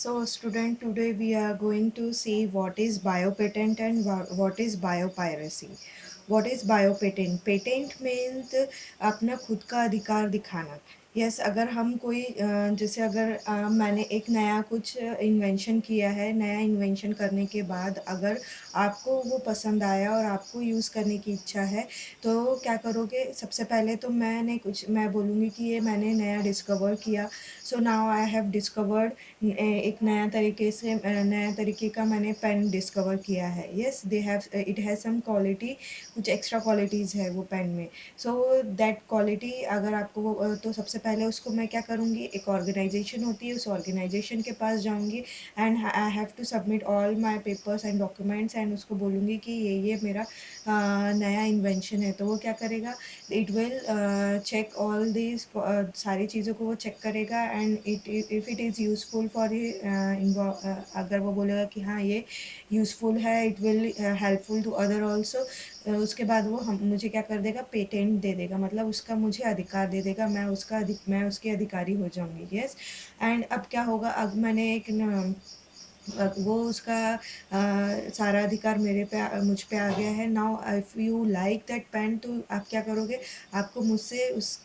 So student, today we are going to see what is biopatent and what is biopiracy. What is biopatent? Patent means अपना खुद का अधिकार दिखाना. Yes अगर हम कोई जैसे अगर मैंने एक नया कुछ इन्वेंशन किया है, नया इन्वेंशन करने के बाद अगर आपको वो पसंद आया और आपको यूज़ करने की इच्छा है, तो क्या करोगे? सबसे पहले तो मैं बोलूँगी कि ये मैंने नया डिस्कवर किया. So now I have discovered एक नया तरीके का मैंने पेन डिस्कवर किया है. Yes they have it has some quality, कुछ एक्स्ट्रा क्वालिटीज़ है वो पेन में. सो दैट क्वालिटी अगर आपको तो सबसे पहले उसको मैं क्या करूँगी, एक ऑर्गेनाइजेशन होती है, उस ऑर्गेनाइजेशन के पास जाऊँगी and I have to submit all my papers and documents एंड उसको बोलूँगी कि ये मेरा नया इन्वेंशन है. तो वो क्या करेगा, it will check all these सारी चीज़ों को वो चेक करेगा and if it is useful for अगर वो बोलेगा कि हाँ ये यूज़फुल है, it will helpful to other also. उसके बाद वो हम मुझे क्या कर देगा, पेटेंट दे देगा, मतलब उसका मुझे अधिकार दे देगा, मैं उसकी अधिकारी हो जाऊँगी. यस एंड अब क्या होगा, अब मैंने वो उसका सारा अधिकार मुझ पे आ गया है. Now if you like that pain, तो आप क्या करोगे, आपको मुझसे उस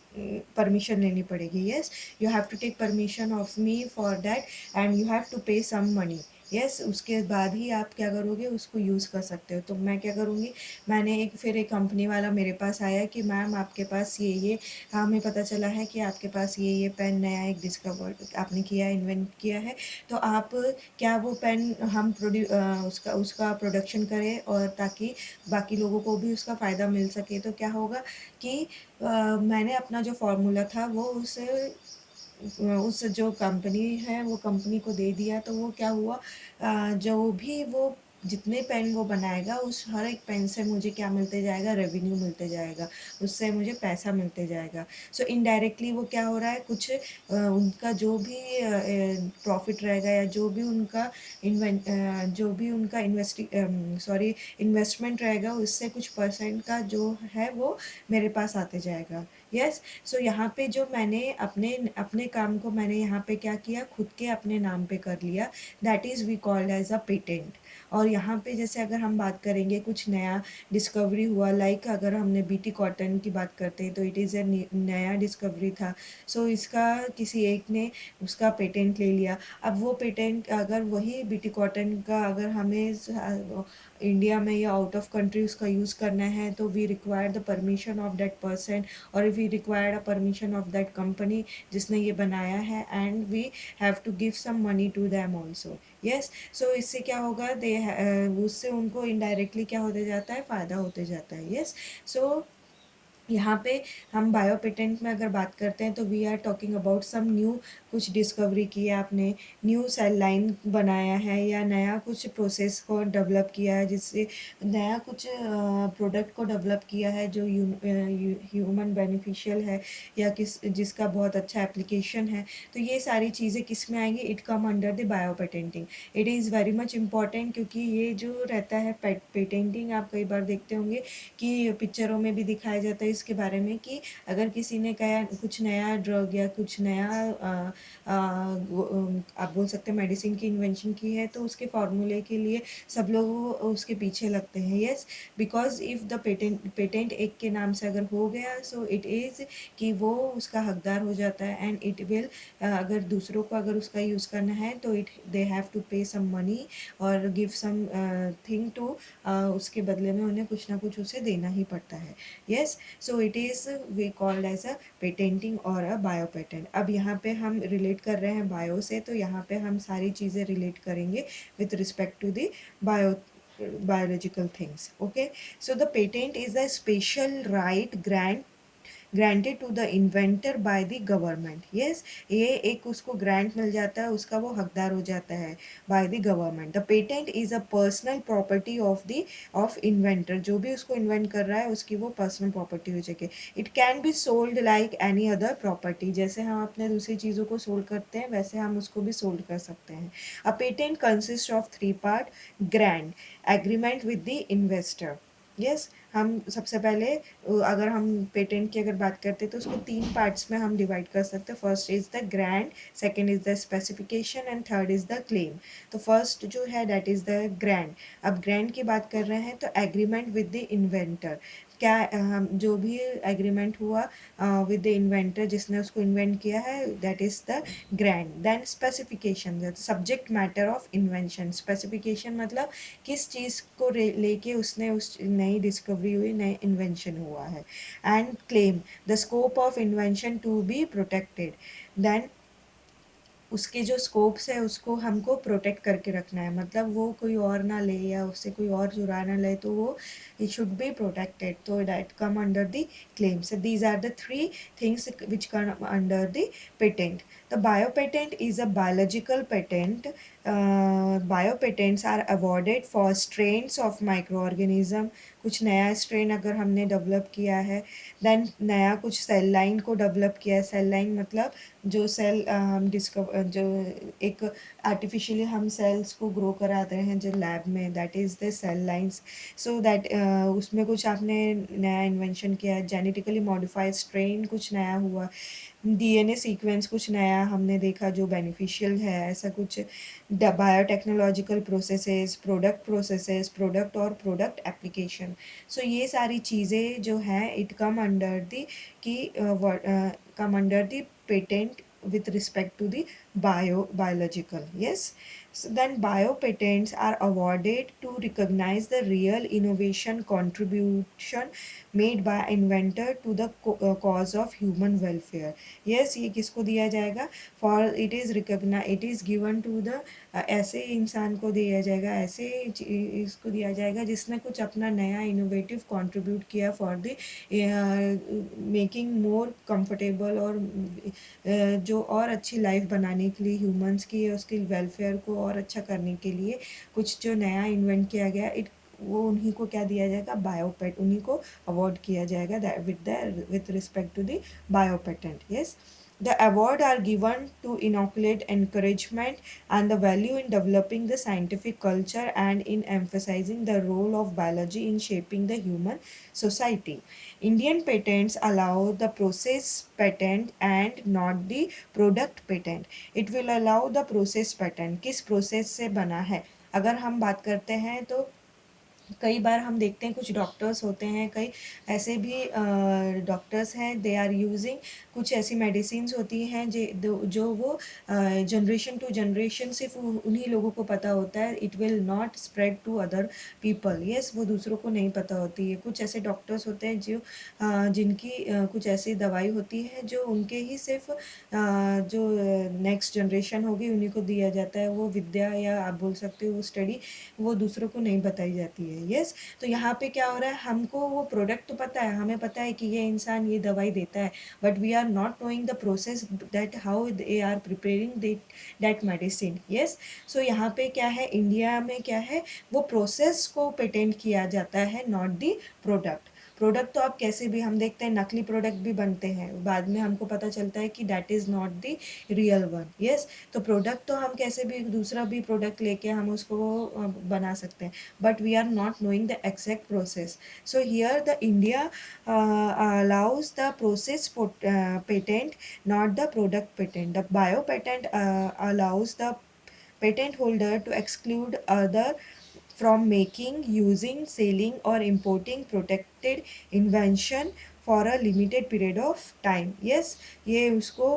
परमिशन लेनी पड़ेगी. Yes you have to take permission of me for that and you have to pay some money. Yes उसके बाद ही आप क्या करोगे, उसको यूज़ कर सकते हो. तो मैं क्या करूँगी, फिर एक कंपनी वाला मेरे पास आया कि मैम आपके पास ये हमें पता चला है कि आपके पास ये पेन नया एक डिस्कवर आपने किया, इन्वेंट किया है. तो आप क्या वो पेन हम उसका उसका प्रोडक्शन करें और ताकि बाकी लोगों को भी उसका फ़ायदा मिल सके. तो क्या होगा कि मैंने अपना जो फ़ॉर्मूला था वो उस जो कंपनी है वो कंपनी को दे दिया. तो वो क्या हुआ, जो भी वो जितने पेन वो बनाएगा उस हर एक पेन से मुझे क्या मिलते जाएगा, रेवेन्यू मिलते जाएगा, उससे मुझे पैसा मिलते जाएगा. सो इनडायरेक्टली वो क्या हो रहा है, कुछ उनका जो भी प्रॉफिट रहेगा या जो भी उनका इन्वेस्टमेंट रहेगा, उससे कुछ परसेंट का जो है वो मेरे पास आते जाएगा. यस सो यहाँ पे जो मैंने अपने अपने काम को मैंने यहाँ पे क्या किया, खुद के अपने नाम पे कर लिया. That is we called as a patent. और यहाँ पे जैसे अगर हम बात करेंगे कुछ नया डिस्कवरी हुआ, लाइक अगर हमने बीटी कॉटन की बात करते हैं तो इट इज़ ए नया डिस्कवरी था. सो इसका किसी एक ने उसका पेटेंट ले लिया. अब वो पेटेंट अगर वही बीटी कॉटन का अगर हमें इंडिया में या आउट ऑफ कंट्री उसका यूज़ करना है, तो we require the permission of that person और we required a permission of that company जिसने ये बनाया है and we have to give some money to them also. Yes so इससे क्या होगा, उससे उनको इनडायरेक्टली क्या होते जाता है, फ़ायदा होते जाता है. यस सो यहाँ पे हम बायो पेटेंट में अगर बात करते हैं तो we are talking about some new, कुछ डिस्कवरी की है आपने, न्यू सेल लाइन बनाया है या नया कुछ प्रोसेस को डेवलप किया है, जिससे नया कुछ प्रोडक्ट को डेवलप किया है जो ह्यूमन बेनिफिशियल है या जिसका बहुत अच्छा एप्लीकेशन है. तो ये सारी चीज़ें किस में आएंगी, it come under the bio patenting. It is very much important क्योंकि ये जो रहता है पेटेंटिंग, आप कई बार देखते होंगे कि पिक्चरों में भी दिखाया जाता है इसके बारे में कि अगर किसी ने कहा कुछ नया ड्रग या कुछ नया आप बोल सकते हैं मेडिसिन की इन्वेंशन की है, तो उसके फार्मूले के लिए सब लोग उसके पीछे लगते हैं. Yes because if the patent एक के नाम से अगर हो गया, सो इट इज़ कि वो उसका हकदार हो जाता है एंड इट विल अगर दूसरों को अगर उसका यूज़ करना है तो they have to pay some money और गिव सम थिंग टू, उसके बदले में उन्हें कुछ ना कुछ उसे देना ही पड़ता है. Yes so it is we called as a patenting और अ बायो पेटेंट. अब यहाँ पे हम रिलेट कर रहे हैं बायो से, तो यहाँ पे हम सारी चीज़ें रिलेट करेंगे with respect to the bio biological things. Okay, so the patent is a special right granted to the inventor by the government. Yes ये एक उसको ग्रांट मिल जाता है, उसका वो हकदार हो जाता है by the government. The patent is a personal property of inventor. जो भी उसको इन्वेंट कर रहा है उसकी वो पर्सनल प्रॉपर्टी हो जाएगी. It can be sold like any other property. जैसे हम अपने दूसरी चीज़ों को सोल्ड करते हैं वैसे हम उसको भी सोल्ड कर सकते हैं. A patent consist of 3 part: grant, agreement with the investor, yes, हम सबसे पहले अगर हम पेटेंट की अगर बात करते हैं तो उसको 3 पार्ट्स में हम डिवाइड कर सकते हैं। First is the grant, second is the specification and third is the claim. तो फर्स्ट जो है दैट इज़ द ग्रांट। अब ग्रांट की बात कर रहे हैं तो एग्रीमेंट विद द इन्वेंटर, क्या हम जो भी एग्रीमेंट हुआ विद द इन्वेंटर जिसने उसको इन्वेंट किया है, that is the grant. Then specification, subject matter of invention. Specification मतलब किस चीज़ को लेके उसने उस नई डिस्कवरी हुई, नई इन्वेंशन हुआ है। And claim, the scope of invention to be protected. Then उसके जो स्कोप्स है उसको हमको प्रोटेक्ट करके रखना है, मतलब वो कोई और ना ले या उससे कोई और चुरा ना ले, तो वो इट शुड बी प्रोटेक्टेड, तो that come under the claim. So these are the three things which come under the patent. The biopatent is a biological patent. Biopatents are awarded for strains of microorganism. कुछ नया strain अगर हमने develop किया है, then नया कुछ cell line को develop किया है। सेल लाइन मतलब जो सेल हम जो एक आर्टिफिशियली हम सेल्स को ग्रो कराते हैं जो लैब में, that is the cell lines. So that उसमें कुछ आपने नया इन्वेंशन किया है, जेनेटिकली मॉडिफाइड स्ट्रेन कुछ नया हुआ, डीएनए सीक्वेंस कुछ नया हमने देखा जो बेनिफिशियल है, ऐसा कुछ बायोटेक्नोलॉजिकल प्रोसेसेस, प्रोडक्ट और प्रोडक्ट एप्लीकेशन। सो ये सारी चीज़ें जो हैं इट कम अंडर दी की come under the patent with respect to the biological. Yes, so then biopatents are awarded to recognize the real innovation contribution made by inventor to the cause of human welfare. Yes, ये किसको दिया जाएगा? For it is recognized, it is given to the ऐसे इंसान को दिया जाएगा, ऐसे इसको दिया जाएगा जिसने कुछ अपना नया इनोवेटिव कंट्रीब्यूट किया for the making more comfortable और जो और अच्छी लाइफ बनाने के लिए ह्यूमंस की, उसके वेलफेयर को और अच्छा करने के लिए कुछ जो नया इन्वेंट किया गया, इट वो उन्हीं को क्या दिया जाएगा? बायोपेट, उन्हीं को अवार्ड किया जाएगा with respect to the biopatent. Yes, the award are given to inoculate encouragement and the value in developing the scientific culture and in emphasizing the role of biology in shaping the human society. Indian patents allow the process patent and not the product patent. It will allow the process patent, किस process से बना है। अगर हम बात करते हैं तो कई बार हम देखते हैं कुछ डॉक्टर्स होते हैं, कई ऐसे भी डॉक्टर्स हैं, दे आर यूजिंग कुछ ऐसी मेडिसिन्स होती हैं जो वो जनरेशन टू जनरेशन सिर्फ उन्हीं लोगों को पता होता है, it will not spread to other people. Yes, वो दूसरों को नहीं पता होती है। कुछ ऐसे डॉक्टर्स होते हैं जो जिनकी कुछ ऐसी दवाई होती है जो उनके ही सिर्फ जो नेक्स्ट जनरेशन होगी उन्हीं को दिया जाता है, वो विद्या या आप बोल सकते हो वो स्टडी वो दूसरों को नहीं बताई जाती है। यस, तो यहाँ पे क्या हो रहा है, हमको वो प्रोडक्ट तो पता है, हमें पता है कि ये इंसान ये दवाई देता है, but we are not knowing the process that how they are preparing that medicine. Yes, so यहाँ पे क्या है, इंडिया में क्या है, वो प्रोसेस को पेटेंट किया जाता है, नॉट दी प्रोडक्ट। प्रोडक्ट तो आप कैसे भी हम देखते हैं, नकली प्रोडक्ट भी बनते हैं, बाद में हमको पता चलता है कि that is not the real one. Yes, तो प्रोडक्ट तो हम कैसे भी दूसरा भी प्रोडक्ट लेके हम उसको बना सकते हैं, but we are not knowing the exact process. So here the India allows the process patent, not the product patent. The bio patent allows the patent holder to exclude other from making, using, selling or importing protected invention for a limited period of time. Yes, ये उसको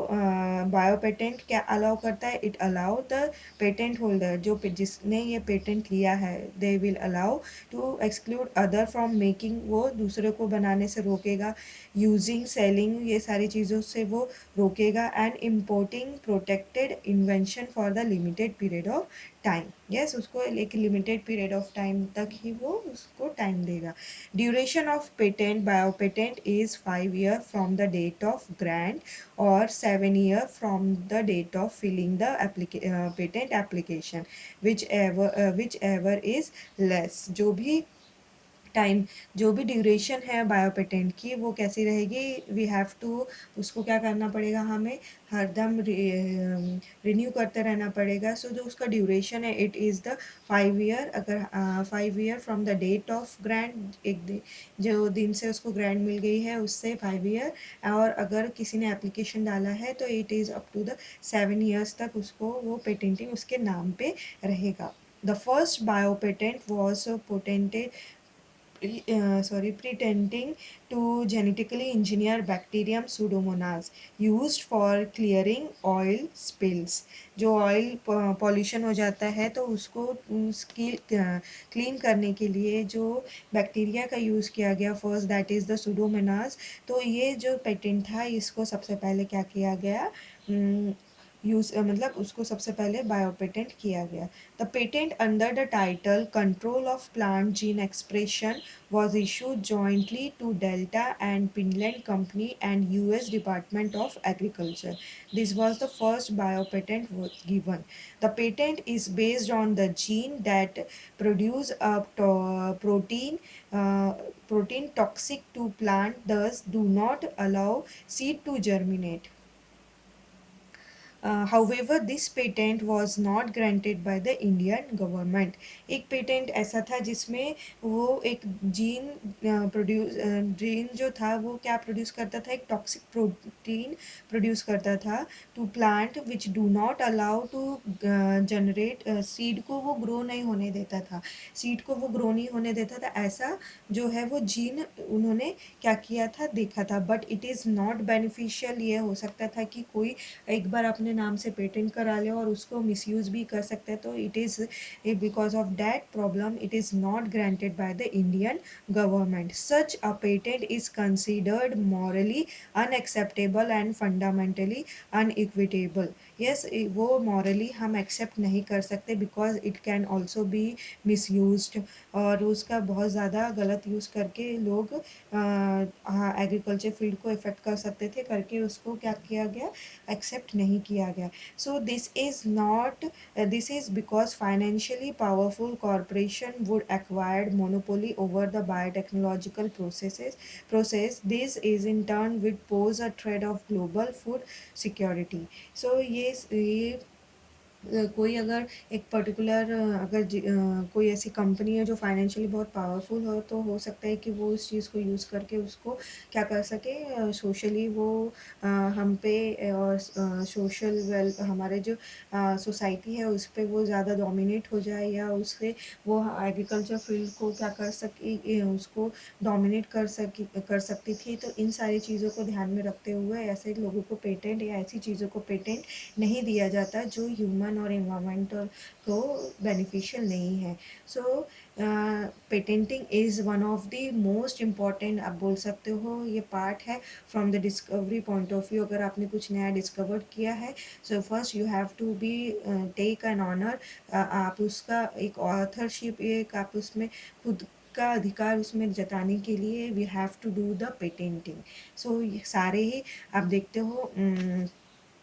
bio patent क्या allow करता है, it allow the patent holder जो जिसने ये patent लिया है, they will allow to exclude other from making, वो दूसरे को बनाने से रोकेगा, यूजिंग, सेलिंग ये सारी चीज़ों से वो रोकेगा, and importing protected invention for the limited period of time. Yes, उसको एक लिमिटेड पीरियड ऑफ टाइम तक ही वो उसको टाइम देगा। Duration of patent bio patent is 5 year from the date of grant और 7 year from the date of filing the patent application, whichever is less. जो भी time, जो भी duration है बायो पेटेंट की वो कैसी रहेगी, वी हैव टू उसको क्या करना पड़ेगा, हमें हरदम रिन्यू करते रहना पड़ेगा। सो जो उसका ड्यूरेशन है इट इज़ द 5 ईयर, अगर 5 year from the date of grant, एक दिन जो दिन से उसको ग्रांट मिल गई है उससे 5 ईयर, और अगर किसी ने एप्लीकेशन डाला है तो it is up to the 7 years तक उसको वो पेटेंटिंग उसके नाम पे रहेगा। The first biopatent was patented pretending to genetically engineer bacterium pseudomonas used for clearing oil spills। जो ऑयल पॉल्यूशन हो जाता है तो उसको उसकी क्लीन करने के लिए जो बैक्टीरिया का यूज़ किया गया first, that is the Pseudomonas. तो ये जो पेटेंट था इसको सबसे पहले क्या किया गया, यूज़ मतलब उसको सबसे पहले बायोपेटेंट किया गया। The patent under the title control of plant gene expression was issued jointly to Delta and Pinland Company and US Department of Agriculture. This was the first biopatent given. The patent is based on the gene that produce a protein uh, protein toxic to plant, thus do not allow seed to germinate. However, this patent was not granted by the Indian government. एक patent ऐसा था जिसमें वो एक gene जो था वो क्या प्रोड्यूस करता था, एक टॉक्सिक प्रोटीन प्रोड्यूस करता था to plant which do not allow to generate seed को वो ग्रो नहीं होने देता था, सीड को वो ग्रो नहीं होने देता था, ऐसा जो है वो जीन उन्होंने क्या किया था देखा था। But it is not beneficial, ये हो सकता था कि कोई एक बार अपने नाम से पेटेंट करा ले और उसको मिसयूज़ भी कर सकते हैं, तो it is because of that problem it is not granted by the Indian government. Such a patent is considered morally unacceptable and fundamentally unequitable. Yes, वो मॉरली हम एक्सेप्ट नहीं कर सकते because it can also be misused, और उसका बहुत ज़्यादा गलत यूज़ करके लोग एग्रीकल्चर फील्ड को इफ़ेक्ट कर सकते थे, करके उसको क्या किया गया, एक्सेप्ट नहीं किया गया। So this is not, this is because financially powerful corporation would acquired monopoly over the biotechnological process this is in turn would pose a threat of global food security। so ये कोई अगर एक particular अगर कोई ऐसी company है जो financially बहुत पावरफुल हो तो हो सकता है कि वो उस चीज़ को यूज़ करके उसको क्या कर सके, सोशली वो हम पे और सोशल वेल हमारे जो सोसाइटी है उस पर वो ज़्यादा डोमिनेट हो जाए, या उससे वो एग्रीकल्चर फील्ड को क्या कर सके, उसको डोमिनेट कर सकती थी। तो इन सारी चीज़ों को ध्यान में रखते हुए ऐसे लोगों को पेटेंट या ऐसी चीज़ों को पेटेंट नहीं दिया जाता जो ह्यूमन और इन्वायरमेंटल को बेनिफिशियल नहीं है। So patenting is one of the most important, आप बोल सकते हो ये पार्ट है from the discovery point of view. अगर आपने कुछ नया डिस्कवर किया है so first you have to be take an honour, आप उसका एक ऑथरशिप, एक आप उसमें खुद का अधिकार उसमें जताने के लिए we have to do the patenting. So सारे ही आप देखते हो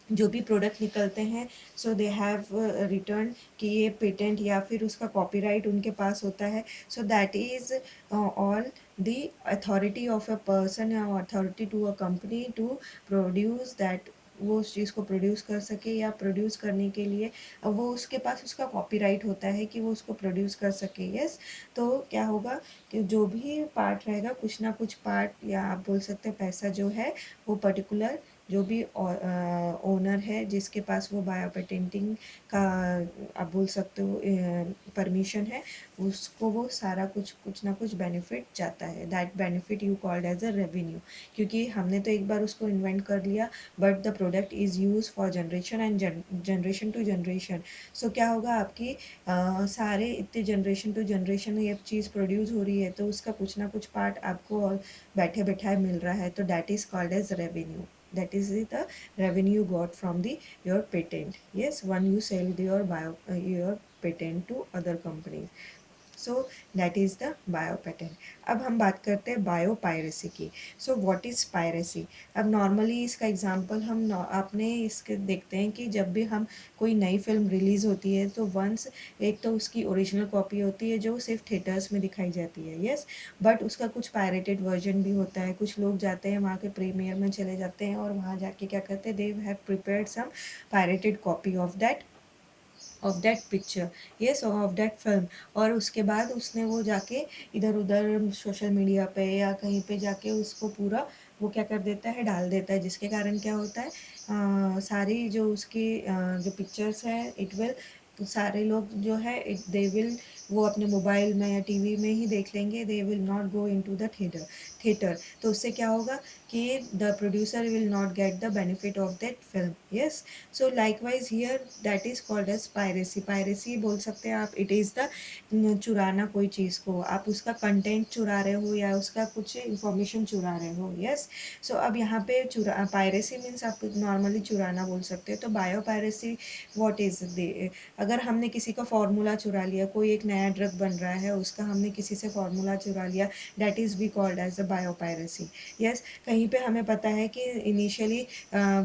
जो भी प्रोडक्ट निकलते हैं सो दे हैव रिटर्न कि ये पेटेंट या फिर उसका कॉपीराइट उनके पास होता है। So that is all the authority of a person या authority to a company to produce that, वो उस चीज़ को प्रोड्यूस कर सके या प्रोड्यूस करने के लिए वो उसके पास उसका कॉपीराइट होता है कि वो उसको प्रोड्यूस कर सके। यस, तो क्या होगा कि जो भी पार्ट रहेगा कुछ ना कुछ पार्ट, या आप बोल सकते हैं पैसा जो है वो पर्टिकुलर जो भी ओनर है जिसके पास वो बायो पेटेंटिंग का आप बोल सकते हो परमिशन है, उसको वो सारा कुछ ना कुछ बेनिफिट जाता है। That benefit you called as a revenue, क्योंकि हमने तो एक बार उसको इन्वेंट कर लिया but the product is use for generation and generation to generation. So क्या होगा आपकी सारे इतने जनरेशन टू जनरेशन ये चीज़ प्रोड्यूस हो रही है तो उसका कुछ ना कुछ पार्ट आपको और बैठे बैठाए मिल रहा है, तो that is called as revenue. That is the revenue you got from the your patent। Yes, when you sell your patent to other companies। So that is the bio patent. अब हम बात करते हैं बायो पायरेसी की। So what is piracy? अब normally इसका example हम अपने इसके देखते हैं कि जब भी हम कोई नई फिल्म रिलीज़ होती है तो वंस एक तो उसकी ओरिजिनल कॉपी होती है जो सिर्फ थिएटर्स में दिखाई जाती है, यस, बट उसका कुछ पायरेटेड वर्जन भी होता है। कुछ लोग जाते हैं वहाँ के प्रीमियर में चले जाते हैं और वहाँ जाके क्या करते हैं, they have prepared some pirated copy of that picture, yes, of that film. और उसके बाद उसने वो जाके इधर उधर सोशल मीडिया पे या कहीं पे जाके उसको पूरा वो क्या कर देता है, डाल देता है, जिसके कारण क्या होता है, सारी जो उसकी जो पिक्चर्स है इट विल, तो सारे लोग जो है दे विल, वो अपने मोबाइल में या टीवी में ही देख लेंगे, they will not go into the theatre. तो उससे क्या होगा कि the producer will not get the benefit of that film, yes. So likewise here that is called as piracy. Piracy बोल सकते हैं आप, इट इज़ द चुराना कोई चीज़ को, आप उसका कंटेंट चुरा रहे हो या उसका कुछ इंफॉर्मेशन चुरा रहे हो, यस। सो अब यहाँ पे चुरा पायरेसी मीन्स आप नॉर्मली चुराना बोल सकते हो। तो bio piracy what is they, अगर हमने किसी का फार्मूला चुरा लिया, कोई एक नया ड्रग बन रहा है उसका हमने किसी से फार्मूला चुरा लिया, that is be called as a bio piracy, yes. कहीं पे हमें पता है कि इनिशियली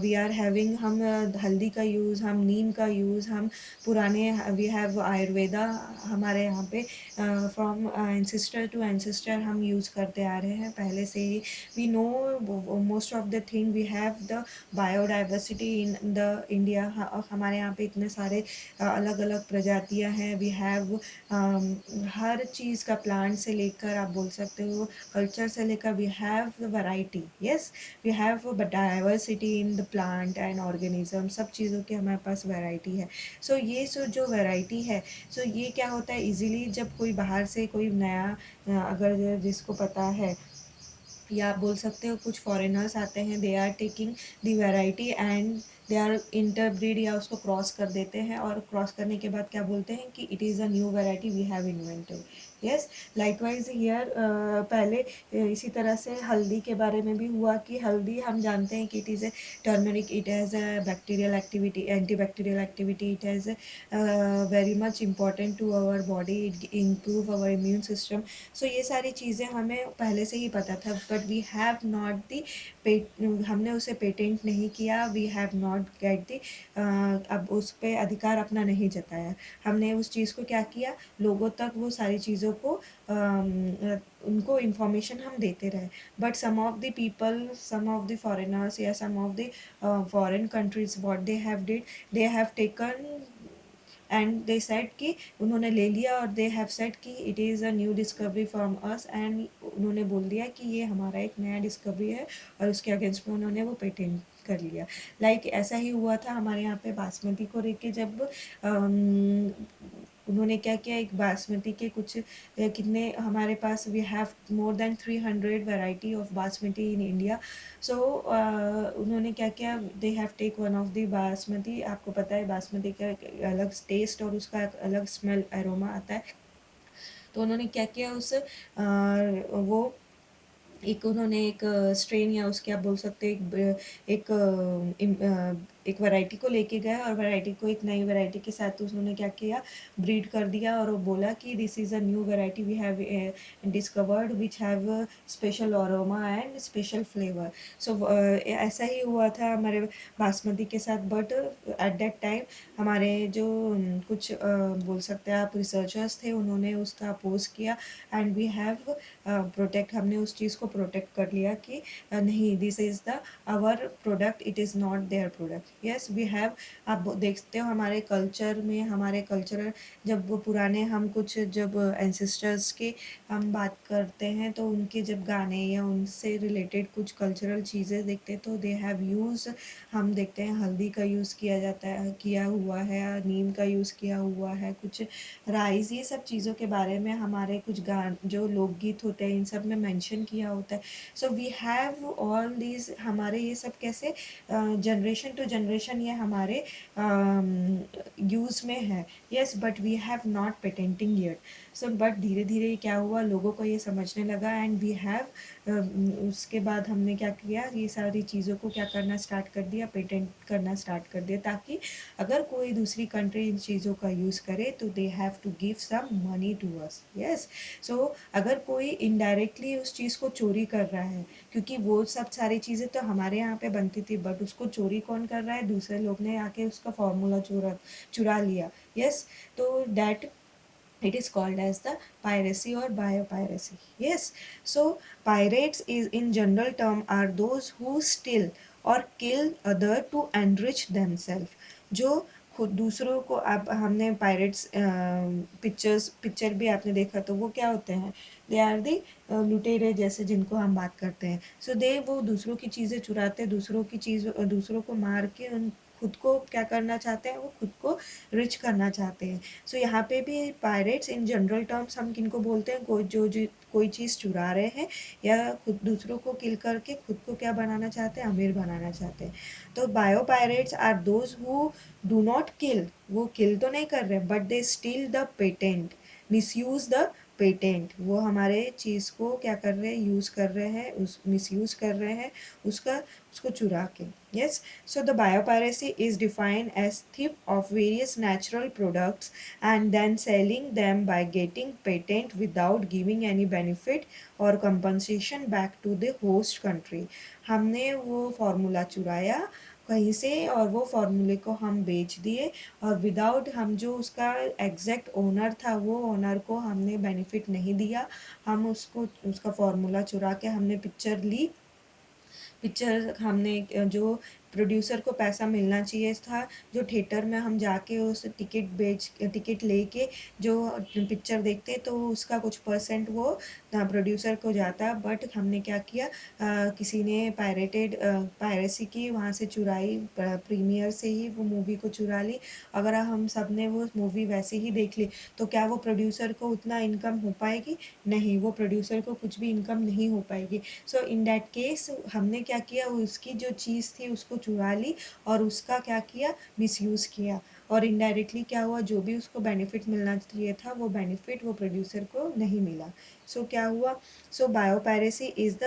वी आर हैविंग, हम हल्दी का यूज़, हम नीम का यूज़, हम पुराने, वी हैव आयुर्वेदा हमारे यहाँ पे फ्रॉम एंसेस्टर टू एंसेस्टर हम यूज़ करते आ रहे हैं पहले से ही। We know most of the thing, we have the biodiversity in the India. हमारे यहाँ पे इतने सारे अलग अलग प्रजातियाँ हैं। वी हैव हर चीज़ का, प्लांट से लेकर आप बोल सकते हो कल्चर से लेकर, we have variety, yes, we have diversity in the plant and organism, सब चीज़ों की हमारे पास वैरायटी है। सो ये जो वैरायटी है, सो ये क्या होता है, इजीली जब कोई बाहर से कोई नया अगर जिसको पता है, या आप बोल सकते हो कुछ फॉरेनर्स आते हैं, they are taking the variety and they are interbreed या उसको क्रॉस कर देते हैं, और क्रॉस करने के बाद क्या बोलते हैं कि it is a new variety we have invented, yes. Likewise here पहले इसी तरह से हल्दी के बारे में भी हुआ कि हल्दी हम जानते हैं कि it is a turmeric, it has a bacterial activity, anti bacterial activity, it has very much important to our body, it improve our immune system. So ये सारी चीज़ें हमें पहले से ही पता था, बट वी हैव नॉट दी हमने उसे पेटेंट नहीं किया, वी हैव नॉट गेट दी, अब उस पर अधिकार अपना नहीं जताया। हमने उस चीज़ को क्या किया, लोगों तक वो सारी चीज़ों को उनको इंफॉर्मेशन हम देते रहे। But some of the people, some of the foreigners या some of the foreign countries, what they have did, they have taken and they said कि उन्होंने ले लिया और दे हैव सेड कि it is a new discovery from us, and उन्होंने बोल दिया कि ये हमारा एक नया डिस्कवरी है, और उसके अगेंस्ट में उन्होंने वो पेटेंट कर लिया। लाइक ऐसा ही हुआ था हमारे यहाँ पे बासमती को लेके, जब उन्होंने क्या किया, एक बासमती के कुछ कितने हमारे पास, we have more than 300 variety of basmati in India. So उन्होंने क्या किया, they have take one of the basmati, आपको पता है बासमती का एक अलग टेस्ट और उसका एक अलग स्मेल एरोमा आता है। तो उन्होंने क्या किया, उस वो एक उन्होंने एक स्ट्रेन या उसके आप बोल सकते हैं एक एक वैरायटी को लेके गए, और वैरायटी को एक नई वैरायटी के साथ उन्होंने क्या किया, ब्रीड कर दिया, और वो बोला कि this is a new variety we have discovered which have special aroma and special flavour. So ऐसा ही हुआ था हमारे बासमती के साथ, बट एट दैट टाइम हमारे जो कुछ बोल सकते हैं आप रिसर्चर्स थे, उन्होंने उसका अपोज किया, एंड वी हैव प्रोटेक्ट, हमने उस चीज़ को प्रोटेक्ट कर लिया कि नहीं, this is the our product, it is not their product, yes. We have, आप देखते हो हमारे कल्चर में, हमारे कल्चरल, जब वो पुराने हम कुछ जब एंसेस्टर्स के हम बात करते हैं तो उनके जब गाने या उनसे रिलेटेड कुछ कल्चरल चीज़ें देखते हैं तो दे हैव यूज़, हम देखते हैं हल्दी का यूज़ किया जाता है, किया हुआ है, नीम का यूज़ किया हुआ है, कुछ राइस, ये सब चीज़ों के बारे में हमारे कुछ गान जो लोकगीत होते हैं इन सब में मेंशन किया होता है। So we have all these, हमारे ये सब कैसे जनरेशन टू जनरेशन जनरेशन ये हमारे यूज़ में है। Yes, but we have not patenting yet. So but धीरे धीरे क्या हुआ, लोगों को ये समझने लगा, एंड वी हैव उसके बाद हमने क्या किया, ये सारी चीज़ों को क्या करना स्टार्ट कर दिया, पेटेंट करना स्टार्ट कर दिया, ताकि अगर कोई दूसरी कंट्री इन चीज़ों का यूज़ करे तो they have to give some money to us. Yes, so अगर कोई इनडायरेक्टली उस चीज़ को चोरी कर रहा है, क्योंकि वो सब सारी चीज़ें तो हमारे यहाँ पे बनती थी, बट उसको चोरी कौन कर रहा है, दूसरे लोग ने आके उसका फॉर्मूला चुरा चुरा लिया। यस, तो that it is called as the piracy or biopiracy. Yes, so pirates is in general term are those who steal or kill other to enrich themselves. जो खुद दूसरों को, आप हमने पायरेट्स पिक्चर भी आपने देखा, तो वो क्या होते हैं, दे आर दी लुटेरे जैसे जिनको हम बात करते हैं। सो दे वो दूसरों की चीज़ें चुराते, दूसरों की चीज़ दूसरों को मार के उन खुद को क्या करना चाहते हैं, वो खुद को रिच करना चाहते हैं। सो यहाँ पे भी पायरेट्स इन जनरल टर्म्स हम किनको बोलते हैं, जो कोई चीज़ चुरा रहे हैं या खुद दूसरों को किल करके खुद को क्या बनाना चाहते हैं, अमीर बनाना चाहते हैं। तो bio pirates are those who do not kill, वो किल तो नहीं कर रहे, but they steal the patent, misuse the patent, वो हमारे चीज़ को क्या कर रहे हैं, यूज़ कर रहे हैं, उस मिसयूज़ कर रहे हैं उसका, उसको चुरा के। Yes, so the biopiracy is defined as theft of various natural products and then selling them by getting patent without giving any benefit or compensation back to the host country. हमने वो formula चुराया कहीं से और वो फार्मूले को हम बेच दिए, और विदाउट हम जो उसका एग्जैक्ट ओनर था वो ओनर को हमने बेनिफिट नहीं दिया, हम उसको उसका फार्मूला चुरा के हमने पिक्चर ली, पिक्चर हमने जो प्रोड्यूसर को पैसा मिलना चाहिए था, जो थिएटर में हम जाके उस टिकट लेके जो पिक्चर देखते तो उसका कुछ परसेंट वो प्रोड्यूसर को जाता, बट हमने क्या किया, किसी ने पायरेसी की, वहाँ से चुराई, प्रीमियर से ही वो मूवी को चुरा ली। अगर हम सब ने वो मूवी वैसे ही देख ली तो क्या वो प्रोड्यूसर को उतना इनकम हो पाएगी? नहीं, वो प्रोड्यूसर को कुछ भी इनकम नहीं हो पाएगी। सो इन दैट केस हमने क्या किया, उसकी जो चीज़ थी उसको चुरा ली और उसका क्या किया, मिसयूज़ किया, और इनडायरेक्टली क्या हुआ, जो भी उसको बेनिफिट मिलना चाहिए था वो बेनिफिट वो प्रोड्यूसर को नहीं मिला। सो क्या हुआ, so biopiracy is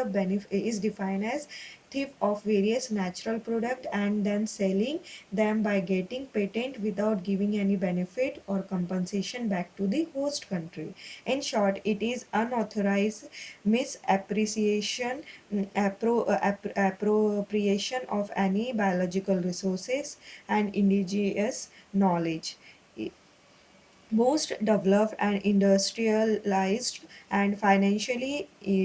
defined as thief of various natural product and then selling them by getting patent without giving any benefit or compensation back to the host country. In short, it is unauthorized misappreciation, appropriation of any biological resources and indigenous knowledge. Most developed and industrialized and financially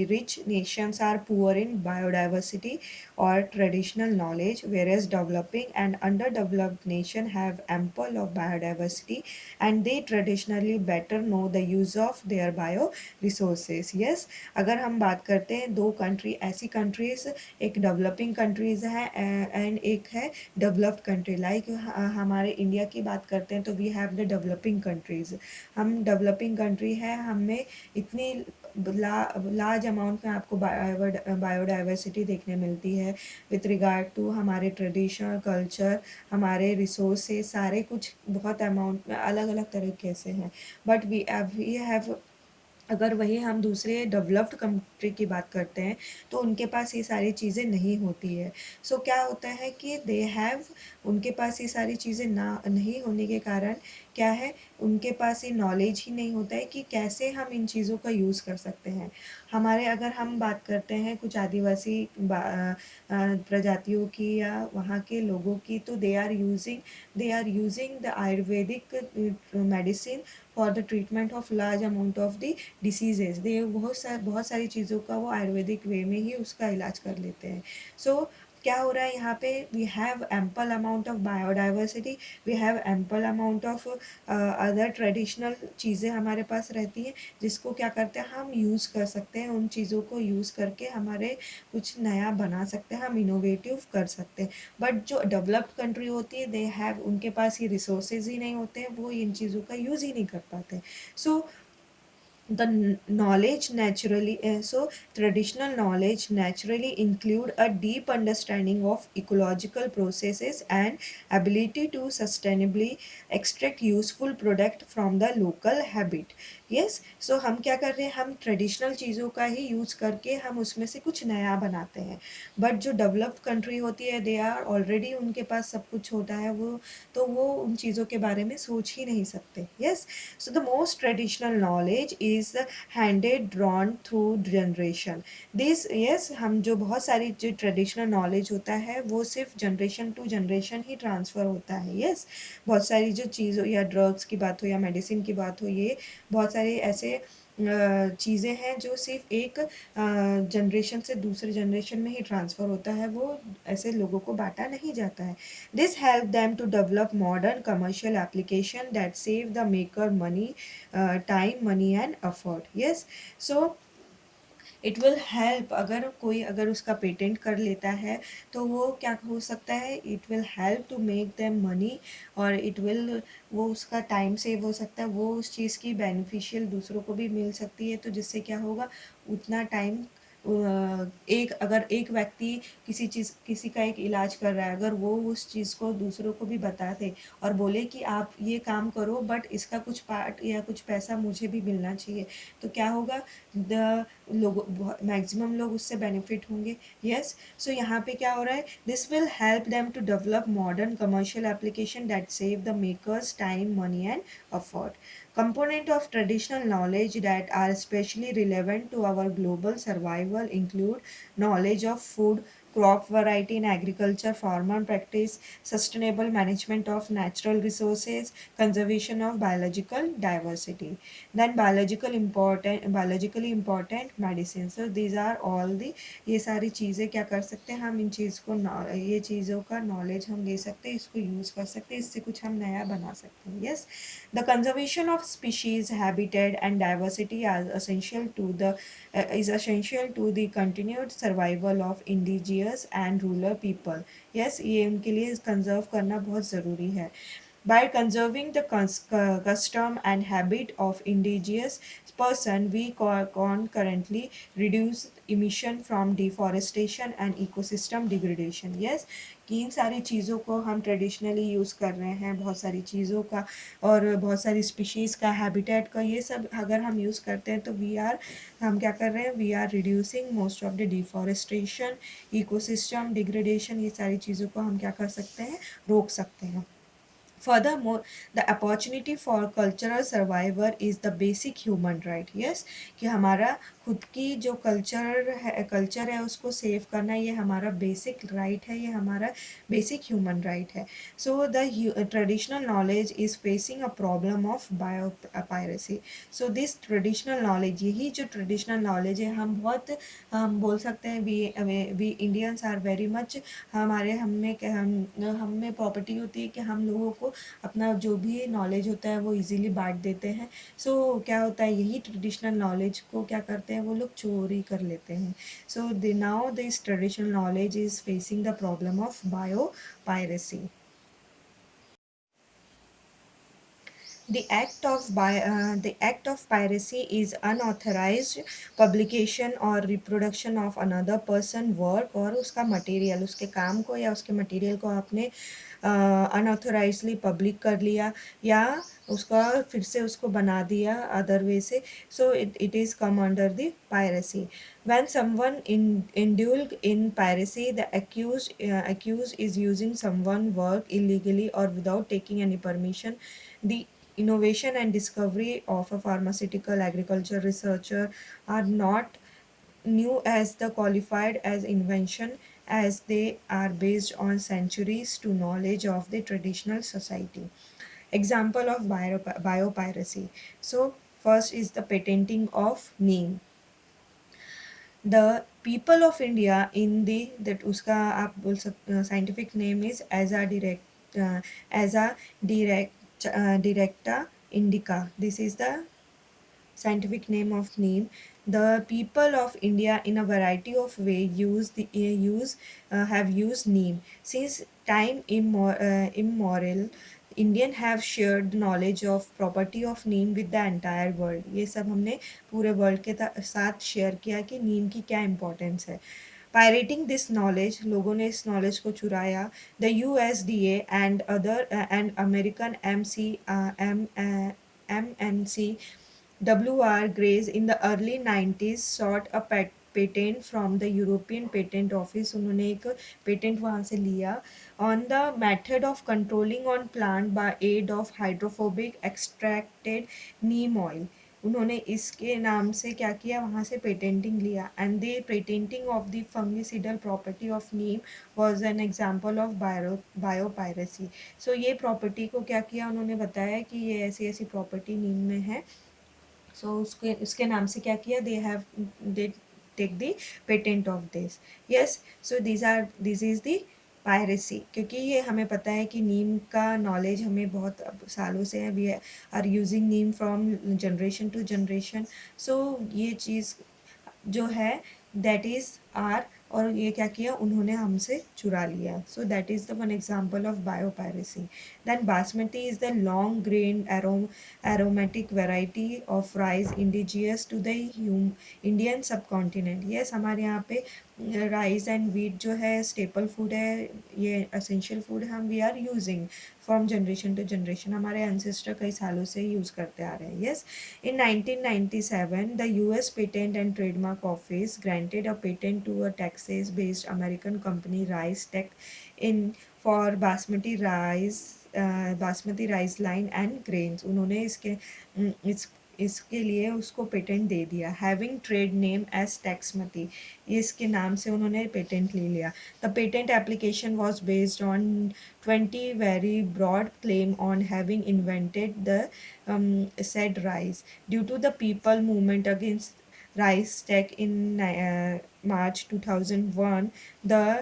rich nations are poor in biodiversity or traditional knowledge, whereas developing and underdeveloped nations have ample of biodiversity and they traditionally better know the use of their bio resources. Yes, अगर हम बात करते हैं दो country, ऐसी countries, एक developing countries है and एक है डेवलप्ड कंट्री, लाइक हमारे इंडिया की बात करते हैं तो we have the developing countries. हम डेवलपिंग कंट्री है, हमें इतनी लार्ज अमाउंट में आपको बायोडाइवर्सिटी देखने मिलती है विथ रिगार्ड टू हमारे ट्रेडिशनल कल्चर, हमारे रिसोर्सेज सारे कुछ बहुत अमाउंट में अलग अलग तरीके से हैं, बट वी हैव, अगर वही हम दूसरे डेवलप्ड कंट्री की बात करते हैं तो उनके पास ये सारी चीज़ें नहीं होती है। सो क्या होता है कि दे हैव, उनके पास ये सारी चीज़ें ना नहीं होने के कारण क्या है, उनके पास ये नॉलेज ही नहीं होता है कि कैसे हम इन चीज़ों का यूज़ कर सकते हैं। हमारे अगर हम बात करते हैं कुछ आदिवासी प्रजातियों की या वहाँ के लोगों की, तो they are using the Ayurvedic medicine for the treatment of large amount of the diseases. They बहुत सारी चीज़ों का वो आयुर्वेदिक वे में ही उसका इलाज कर लेते हैं। सो क्या हो रहा है यहाँ पे, we have ample amount of biodiversity, we have ample amount of other traditional चीज़ें हमारे पास रहती हैं, जिसको क्या करते हैं हम यूज़ कर सकते हैं, उन चीज़ों को यूज़ करके हमारे कुछ नया बना सकते हैं, हम इनोवेटिव कर सकते हैं। बट जो डेवलप्ड कंट्री होती है दे हैव, उनके पास ये रिसोर्सेज ही नहीं होते हैं, वो इन चीज़ों का यूज़ ही नहीं कर पाते। सो the knowledge naturally so traditional knowledge naturally include a deep understanding of ecological processes and ability to sustainably extract useful product from the local habit. yes, so हम क्या कर रहे हैं, हम ट्रेडिशनल चीज़ों का ही यूज़ करके हम उसमें से कुछ नया बनाते हैं। बट जो डेवलप्ड कंट्री होती है, दे आर ऑलरेडी, उनके पास सब कुछ होता है, वो तो वो उन चीज़ों के बारे में सोच ही नहीं सकते। Yes, so the most traditional knowledge is handed drawn through generation. This, yes, हम जो बहुत सारी जो ट्रेडिशनल नॉलेज होता है वो सिर्फ जनरेशन टू जनरेशन ही ट्रांसफ़र होता है। यस, बहुत सारी जो चीज़ या ड्रग्स की बात हो या मेडिसिन की बात हो, ये बहुत सारे ऐसे चीज़ें हैं जो सिर्फ एक जनरेशन से दूसरे जनरेशन में ही ट्रांसफ़र होता है, वो ऐसे लोगों को बांटा नहीं जाता है। This helped them to develop modern commercial application that save the maker money, time, money and effort. Yes, so it will help, अगर कोई अगर उसका पेटेंट कर लेता है तो वो क्या हो सकता है, it will help to make them money, और इट विल, वो उसका टाइम सेव हो सकता है, वो उस चीज़ की बेनिफिशियल दूसरों को भी मिल सकती है, तो जिससे क्या होगा, उतना टाइम एक अगर एक व्यक्ति किसी चीज़ किसी का एक इलाज कर रहा है, अगर वो उस चीज़ को दूसरों को भी बता दे और बोले कि आप ये काम करो बट इसका कुछ पार्ट या कुछ पैसा मुझे भी मिलना चाहिए, तो क्या होगा, द लोग मैक्सिमम लोग उससे बेनिफिट होंगे। यस, सो यहाँ पे क्या हो रहा है, this will help them to develop modern commercial application that save the makers time, money and effort. Component of traditional knowledge that are especially relevant to our global survival include knowledge of food, crop variety in agriculture, farmer practice, sustainable management of natural resources, conservation of biological diversity. Then biologically important medicine. So these are all the, ये सारी चीज़ें क्या कर सकते हैं हम, इन चीज़ को ये चीज़ों का नॉलेज हम ले सकते हैं, इसको यूज़ कर सकते हैं, इससे कुछ हम नया बना सकते हैं। Yes, the conservation of species habitat and diversity are essential to the is essential to the continued survival of indigenous and rural people. Yes, ये उनके लिए कंजर्व करना बहुत ज़रूरी है। By conserving the custom and habit of indigenous person, we concurrently reduce emission from deforestation and ecosystem degradation. Yes, कि इन सारी चीज़ों को हम ट्रेडिशनली यूज़ कर रहे हैं, बहुत सारी चीज़ों का और बहुत सारी स्पीशीज़ का, हैबिटेट का, ये सब अगर हम यूज़ करते हैं तो हम क्या कर रहे हैं, we are reducing most of the deforestation, ecosystem degradation, ये सारी चीज़ों को हम क्या कर सकते हैं, रोक सकते हैं। Furthermore, the opportunity for cultural survivor is the basic human right. Yes, कि हमारा खुद की जो कल्चर है उसको सेव करना, ये हमारा बेसिक राइट है, ये हमारा बेसिक ह्यूमन राइट है। So the traditional knowledge is facing a problem of biopiracy. So this traditional knowledge, यही जो ट्रेडिशनल नॉलेज है, हम बोल सकते हैं we Indians are very much, हम में प्रॉपर्टी होती है कि हम लोगों को अपना जो भी नॉलेज होता है वो इजीली बांट देते हैं। सो क्या होता है, यही ट्रेडिशनल नॉलेज को क्या करते हैं, वो लोग चोरी कर लेते हैं। So now this traditional knowledge is facing the problem of bio piracy. The act of piracy is unauthorized publication or reproduction of another person work और उसका मटेरियल, उसके काम को या उसके मटेरियल को आपने अनऑथोराइजली पब्लिक कर लिया या उसका फिर से उसको बना दिया अदर वे से, सो it is come under the piracy. When someone indulge in piracy, the accused is using someone work illegally or without taking any permission. The innovation and discovery of a pharmaceutical agriculture researcher are not new as the qualified as invention, as they are based on centuries to knowledge of the traditional society. Example of biopiracy. So first is the patenting of name. The people of India in the that उसका आप बोल सकते, scientific name is directa indica. This is the scientific name of neem. The people of India in a variety of way have used neem since time immemorial. Indian have shared knowledge of property of Neem with the entire world. ये सब हमने पूरे world के साथ share किया कि नीम की क्या इंपॉर्टेंस है। पायरेटिंग दिस नॉलेज, लोगों ने इस नॉलेज को चुराया। The USDA and other and American MNC WR Grace in the early 90s sought a patent from the European Patent Office। उन्होंने एक पेटेंट वहाँ से लिया on the method of controlling on plant by aid of hydrophobic extracted neem oil। उन्होंने इसके नाम से क्या किया, वहाँ से पेटेंटिंग लिया। And the patenting of the fungicidal property of neem was an example of biopiracy. So ये प्रॉपर्टी को क्या किया, उन्होंने बताया कि ये ऐसी ऐसी प्रॉपर्टी नीम में है। सो उसके उसके नाम से क्या किया, they take the patent of this. Yes, so this is the piracy. क्योंकि ये हमें पता है कि नीम का नॉलेज हमें बहुत सालों से है, we are using neem from generation to generation. So ये चीज़ जो है दैट इज़ आर, और ये क्या किया उन्होंने हमसे चुरा लिया। So that is the one example of biopiracy. Then basmati is the long grain aromatic variety of rice indigenous to the Indian subcontinent. Yes, हमारे यहाँ पे राइस एंड वीट जो है स्टेपल फूड है, ये असेंशियल फूड हम we are using from generation to generation. हमारे ancestor कई सालों से यूज़ करते आ रहे हैं। Yes, in 1997 the US Patent and Trademark Office granted a patent to a Texas based American company Rice Tech in for basmati rice line and grains. उन्होंने इसके लिए उसको पेटेंट दे दिया। Having trade name as Texmati, इसके नाम से उन्होंने पेटेंट ले लिया। The patent application was based on 20 very broad claim on having invented the said rice due to the people movement against rice tech in March 2001 the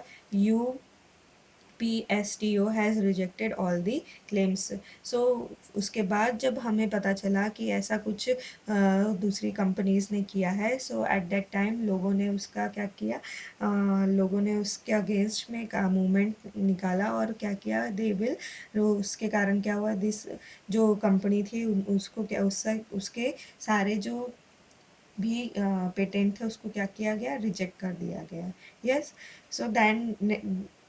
PSTO has rejected all the claims। so उसके बाद जब हमें पता चला कि ऐसा कुछ दूसरी कंपनीज ने किया है, सो एट दैट टाइम लोगों ने उसका क्या किया, लोगों ने उसके अगेंस्ट में का मूवमेंट निकाला और क्या किया, दे विल, उसके कारण क्या हुआ, दिस जो कंपनी थी उसको क्या उसके सारे जो भी पेटेंट थे उसको क्या किया गया, रिजेक्ट कर दिया गया। Yes, so then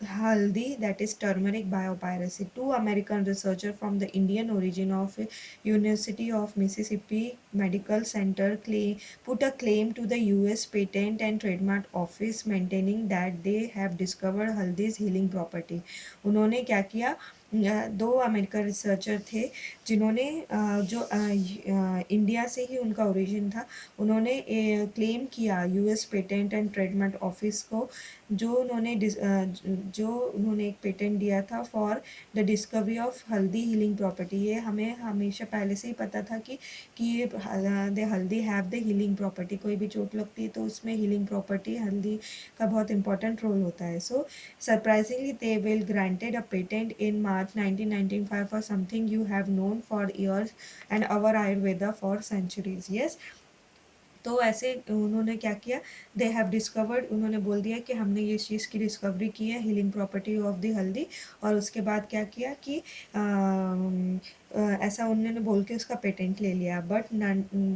haldi, that is turmeric biopiracy. Two American researcher from the Indian origin of university of Mississippi medical center put a claim to the US Patent and Trademark Office maintaining that they have discovered हल्दीज healing property। उन्होंने क्या किया, दो American researcher थे जिन्होंने जो India से ही उनका origin था, उन्होंने क्लेम किया US patent and trademark office को, जो उन्होंने एक पेटेंट दिया था फॉर द डिस्कवरी ऑफ हल्दी हीलिंग प्रॉपर्टी। ये हमें हमेशा पहले से ही पता था कि ये द हल्दी हैव द हीलिंग प्रॉपर्टी। कोई भी चोट लगती है तो उसमें हीलिंग प्रॉपर्टी हल्दी का बहुत इंपॉर्टेंट रोल होता है। So surprisingly they will granted a patent in March 1995 for something you have known for years and our Ayurveda for centuries. Yes, तो ऐसे उन्होंने क्या किया, दे हैव डिस्कवर्ड, उन्होंने बोल दिया कि हमने ये चीज़ की डिस्कवरी की है, हीलिंग प्रॉपर्टी ऑफ द हल्दी। और उसके बाद क्या किया कि ऐसा उन्होंने बोल के उसका पेटेंट ले लिया। बट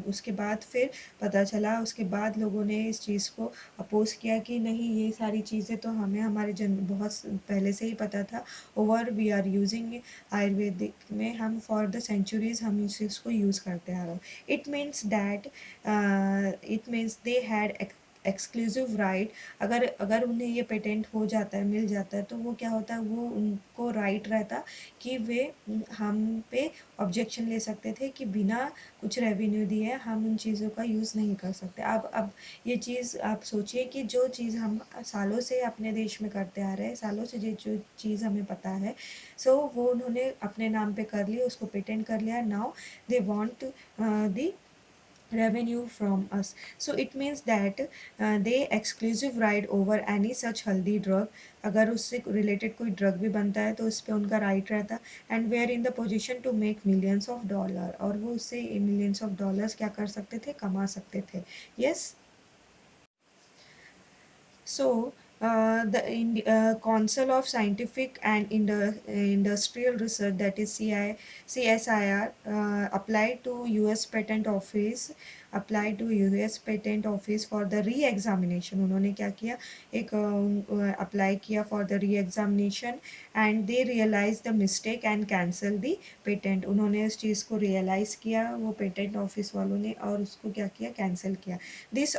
उसके बाद फिर पता चला, उसके बाद लोगों ने इस चीज़ को अपोज किया कि नहीं, ये सारी चीज़ें तो हमें हमारे बहुत पहले से ही पता था। Over we are using Ayurvedic में हम फॉर द सेंचुरीज हम इस चीज़ को यूज़ करते आ रहे हैं। It means they had exclusive right. अगर उन्हें ये पेटेंट हो जाता है, मिल जाता है, तो वो क्या होता है, वो उनको राइट रहता कि वे हम पे ऑब्जेक्शन ले सकते थे कि बिना कुछ रेवेन्यू दिए हम उन चीज़ों का यूज़ नहीं कर सकते। अब ये चीज़ आप सोचिए कि जो चीज़ हम सालों से अपने देश में करते आ रहे हैं, सालों से जो चीज़ हमें पता है, सो वो उन्होंने अपने नाम पे कर लिया, उसको पेटेंट कर लिया। Now they want the revenue from us। so it means that they exclusive right over any such healthy drug। अगर उससे रिलेटेड कोई ड्रग भी बनता है तो उस पर उनका राइट रहता। And they are in the position to make millions of dollar, और वो उससे मिलियंस ऑफ डॉलर्स क्या कर सकते थे, कमा सकते थे। Yes, so Council of Scientific and Industrial Research, that is CSIR, applied to US Patent Office, for the re-examination. उन्होंने क्या किया, एक अप्लाई किया for the reexamination, and they realize the mistake and cancel the patent. उन्होंने इस चीज़ को realise किया वो पेटेंट ऑफिस वालों ने, और उसको क्या किया, कैंसिल किया. This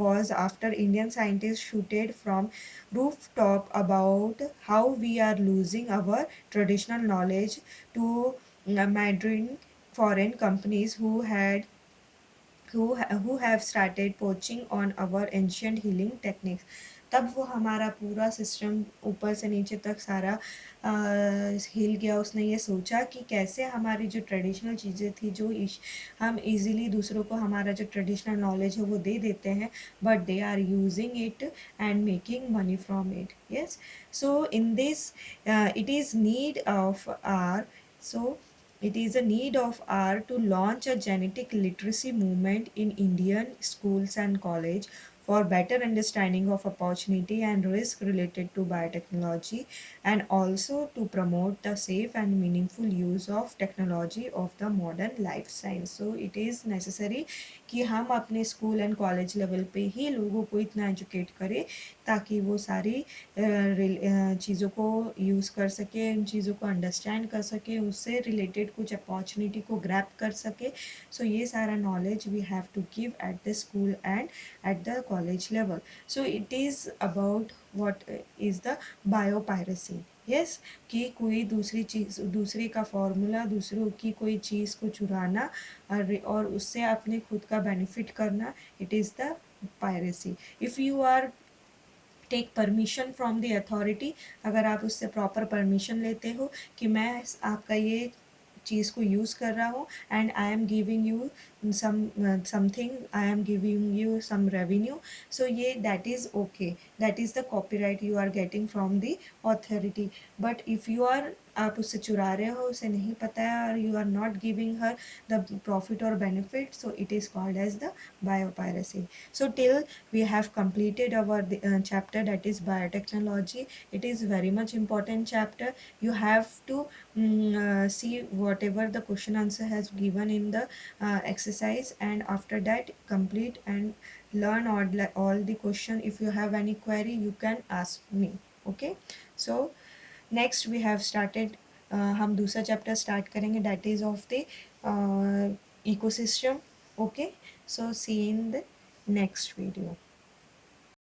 was after Indian scientists shouted from rooftop about how we are losing our traditional knowledge to Mandarin foreign companies who have started poaching on our ancient healing techniques. तब वो हमारा पूरा सिस्टम ऊपर से नीचे तक सारा हिल गया. उसने ये सोचा कि कैसे हमारी जो ट्रेडिशनल चीज़ें थी, हम इजीली दूसरों को हमारा जो ट्रेडिशनल नॉलेज है वो दे देते हैं, but they are using it and making money from it. Yes, so in this it is need of are so it is a need of R to launch a genetic literacy movement in Indian schools and college for better understanding of opportunity and risk related to biotechnology, and also to promote the safe and meaningful use of technology of the modern life science. So it is necessary कि हम अपने school and college level पे ही लोगों को इतना educate करें ताकि वो सारी चीज़ों को यूज़ कर सके, इन चीज़ों को अंडरस्टैंड कर सके, उससे रिलेटेड कुछ अपॉर्चुनिटी को ग्रैब कर सके. सो ये सारा knowledge we have to give at the school and at the college level. So it is about what is the biopiracy. Yes, कि कोई दूसरी चीज़, दूसरे का फॉर्मूला, दूसरों की कोई चीज़ को चुराना और उससे अपने खुद का बेनिफिट करना, it is the piracy. If you are take permission from the authority, अगर आप उससे प्रॉपर परमिशन लेते हो कि मैं आपका ये चीज़ को यूज़ कर रहा हूँ and I am giving you something, I am giving you some revenue, so ये that is okay, that is the copyright you are getting from the authority. But if you are, आप उससे चुरा रहे हो, उसे नहीं पता है, और you are not giving her the profit और benefit, so it is called as the biopiracy. So till we have completed our chapter, that is biotechnology. It is very much important chapter. You have to see whatever the question answer has given in the exercise, and after that complete and learn all the question. If you have any query you can ask me. Okay, so next we have started, हम दूसरा chapter start करेंगे, that is of the ecosystem. Okay, so see you in the next video.